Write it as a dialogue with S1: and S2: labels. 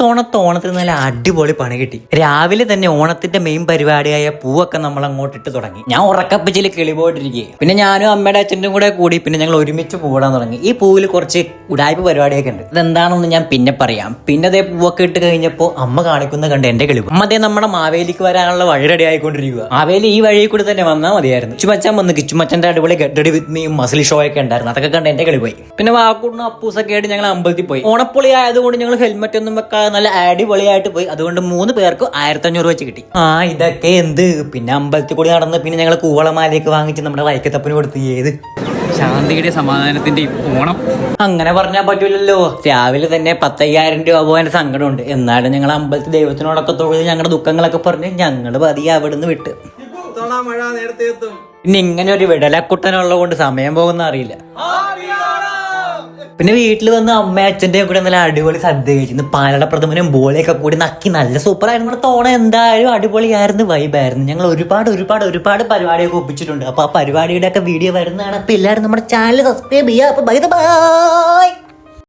S1: ഇത്തവണത്തെ ഓണത്തിന് നല്ല അടിപൊളി പണി കിട്ടി. രാവിലെ തന്നെ ഓണത്തിന്റെ മെയിൻ പരിപാടിയായ പൂവൊക്കെ നമ്മൾ അങ്ങോട്ടിട്ട് തുടങ്ങി. ഞാൻ ഉറക്കപ്പിച്ചിൽ കിളി പോയിട്ടിരിക്കുക. പിന്നെ ഞാനും അമ്മയുടെ അച്ഛനും കൂടെ കൂടി പിന്നെ ഞങ്ങൾ ഒരുമിച്ച് പൂവിടാൻ തുടങ്ങി. ഈ പൂവിൽ കുറച്ച് ഉടായ്പ പരിപാടിയൊക്കെ ഉണ്ട്. ഇതെന്താണെന്ന് ഞാൻ പിന്നെ പറയാം. പിന്നെ അതേ പൂവൊക്കെ ഇട്ട് കഴിഞ്ഞപ്പോൾ അമ്മ കാണിക്കുന്ന കണ്ട് എന്റെ കിളി. അമ്മ അതേ നമ്മുടെ മാവേലിക്ക് വരാനുള്ള വഴി റെഡി ആയിക്കൊണ്ടിരിക്കുക. മാവേലി ഈ വഴിയിൽ കൂടി തന്നെ വന്നാൽ മതിയായിരുന്നു. കിച്ചുമച്ചാൻ വന്ന് കിച്ചുമച്ചന്റെ അടിപൊളി ഗഡ്ഡടി വിത്ത് മീ മസിൽ ഷോ ഒക്കെ ഉണ്ടായിരുന്നു. അതൊക്കെ കണ്ട് എന്റെ കളി പോയി. പിന്നെ വാക്കൂടിനും അപ്പൂസൊക്കെ ആയിട്ട് ഞങ്ങൾ അമ്പലത്തിൽ പോയി. ഓണപ്പൊളി ആയതുകൊണ്ട് ഞങ്ങൾ ഹെൽമെറ്റ് ഒന്നും വെക്കാതെ നല്ല അടിപൊളിയായിട്ട് പോയി. അതുകൊണ്ട് 3 പേർക്ക് 1500 വെച്ച് കിട്ടി. ഇതൊക്കെ എന്ത്. പിന്നെ അമ്പലത്തിൽ കൂടി നടന്ന് പിന്നെ ഞങ്ങൾ കൂവളമാലയൊക്കെ വാങ്ങിച്ച് നമ്മുടെ വൈക്കത്തപ്പന് കൊടുത്ത്. ഏത്
S2: ശാന്തിയുടെ സമാധാനത്തിന്റെ ഓണം
S1: അങ്ങനെ പറഞ്ഞാൽ പറ്റൂലല്ലോ. രാവിലെ തന്നെ 10,000 രൂപ പോകാൻ സങ്കടമുണ്ട്. എന്നാലും ഞങ്ങൾ അമ്പലത്തിൽ ദൈവത്തിനോടൊക്കെ തൊഴുത് ഞങ്ങളുടെ ദുഃഖങ്ങളൊക്കെ പറഞ്ഞ് ഞങ്ങൾ പതിയെ അവിടെ നിന്ന് വിട്ട്.
S2: മഴ നേരത്തെ എത്തും.
S1: പിന്നെ ഇങ്ങനെ ഒരു വിടലക്കുട്ടനുള്ളത് കൊണ്ട് സമയം പോകുന്ന അറിയില്ല. പിന്നെ വീട്ടിൽ വന്ന് അമ്മ അച്ഛൻ്റെയും കൂടെ നല്ല അടിപൊളി സദ്യ കഴിച്ചു. പാലട പ്രഥമനും ബോളിയൊക്കെ കൂടി നക്കി നല്ല സൂപ്പറായിരുന്നു. തോണ എന്തായാലും അടിപൊളിയായിരുന്നു, വൈബായിരുന്നു. ഞങ്ങൾ ഒരുപാട് പരിപാടിയൊക്കെ ഒപ്പിച്ചിട്ടുണ്ട്. അപ്പൊ ആ പരിപാടിയുടെ ഒക്കെ വീഡിയോ വരുന്നതാണ്. അപ്പൊ എല്ലാവരും നമ്മുടെ ചാനൽ സബ്സ്ക്രൈബ് ചെയ്യുക. അപ്പൊ ബൈ.